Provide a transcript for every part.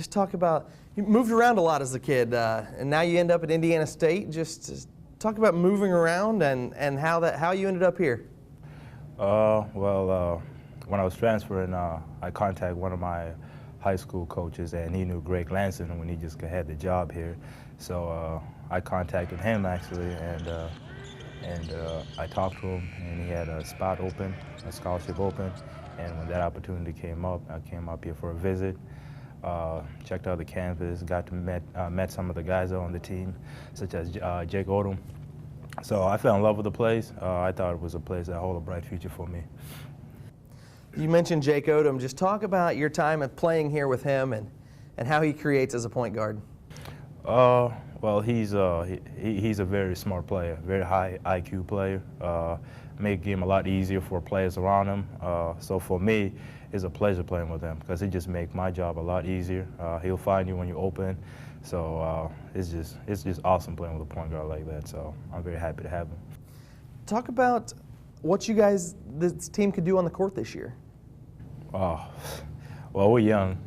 Just talk about, you moved around a lot as a kid, and now you end up at Indiana State. Just talk about moving around and how you ended up here. When I was transferring, I contacted one of my high school coaches, and he knew Greg Lanson when he just had the job here. So I contacted him actually, and I talked to him, and he had a spot open, a scholarship open. And when that opportunity came up, I came up here for a visit. Checked out the campus, got to met some of the guys on the team, such as Jake Odom. So I fell in love with the place. I thought it was a place that held a bright future for me. You mentioned Jake Odom. Just talk about your time at playing here with him and how he creates as a point guard. Well, he's a very smart player, very high IQ player. Make the game a lot easier for players around him. So for me, it's a pleasure playing with him because it just makes my job a lot easier. He'll find you when you're open. So it's just awesome playing with a point guard like that. So I'm very happy to have him. Talk about what you guys, this team could do on the court this year. Well, we're young,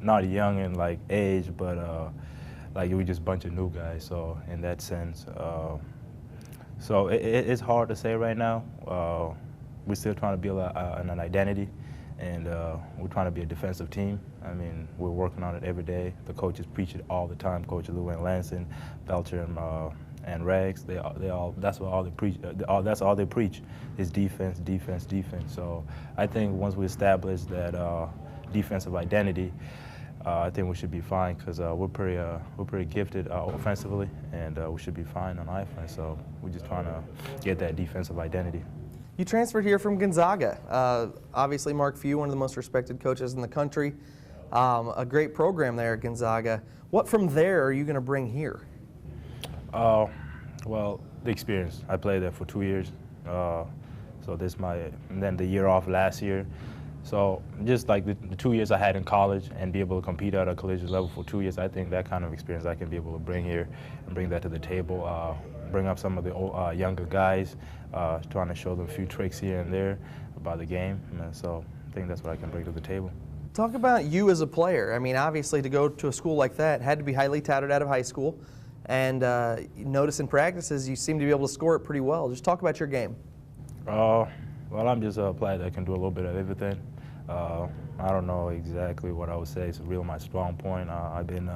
not young in like age, but like we're just a bunch of new guys. So in that sense, so it's hard to say right now. We're still trying to build an identity, and we're trying to be a defensive team. I mean, we're working on it every day. The coaches preach it all the time. Coach Lou and Lanson, Belcher, and Rags. That's all they preach. That's all they preach is defense, defense, defense. So I think once we establish that defensive identity, I think we should be fine because we're pretty gifted offensively, and we should be fine on offense. So we're just trying to get that defensive identity. You transferred here from Gonzaga. Obviously, Mark Few, one of the most respected coaches in the country. A great program there at Gonzaga. What from there are you going to bring here? Well, the experience. I played there for 2 years. So this and then the year off last year. So just like the 2 years I had in college and be able to compete at a collegiate level for 2 years, I think that kind of experience I can be able to bring here and bring that to the table. Bring up some of the younger guys, trying to show them a few tricks here and there about the game. And so I think that's what I can bring to the table. Talk about you as a player. I mean, obviously to go to a school like that had to be highly touted out of high school. And notice in practices you seem to be able to score it pretty well. Just talk about your game. Well, I'm just a player that can do a little bit of everything. I don't know exactly what I would say is really my strong point. I've been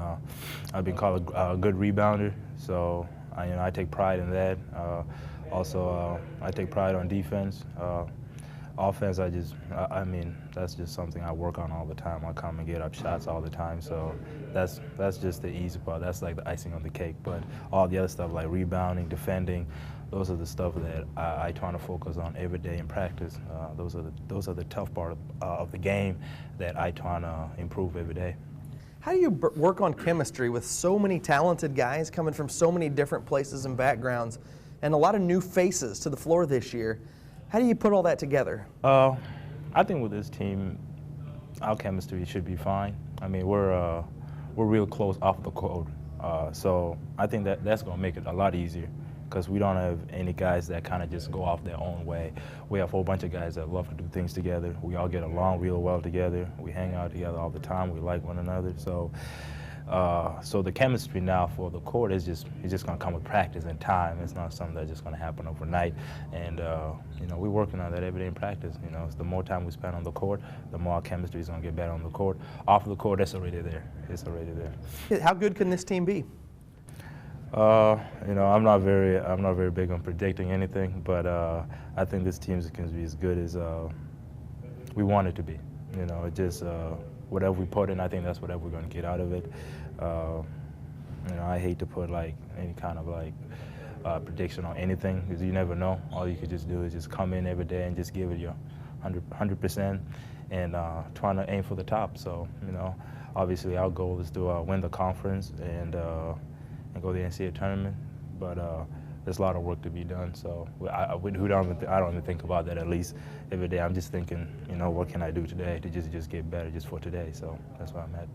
called a good rebounder, so I take pride in that. Also, I take pride on defense. Offense, I mean, that's just something I work on all the time. I come and get up shots all the time, so that's just the easy part. That's like the icing on the cake. But all the other stuff like rebounding, defending, those are the stuff that I try to focus on every day in practice. Those are the tough part of the game that I try to improve every day. How do you work on chemistry with so many talented guys coming from so many different places and backgrounds and a lot of new faces to the floor this year? How do you put all that together? I think with this team, our chemistry should be fine. I mean, we're real close off the court, so I think that's going to make it a lot easier because we don't have any guys that kind of just go off their own way. We have a whole bunch of guys that love to do things together. We all get along real well together. We hang out together all the time. We like one another. So the chemistry now for the court is just going to come with practice and time. It's not something that's just going to happen overnight. And we're working on that every day in practice. The more time we spend on the court, the more our chemistry is going to get better on the court. Off of the court, it's already there. It's already there. How good can this team be? I'm not very big on predicting anything, but I think this team can be as good as we want it to be. It just whatever we put in, I think that's whatever we're going to get out of it. I hate to put like any kind of like prediction on anything because you never know. All you could just do is just come in every day and just give it your 100% and trying to aim for the top. So obviously our goal is to win the conference and go to the NCAA tournament, but there's a lot of work to be done. So I don't even think about that at least every day. I'm just thinking, what can I do today to just get better just for today? So that's where I'm at.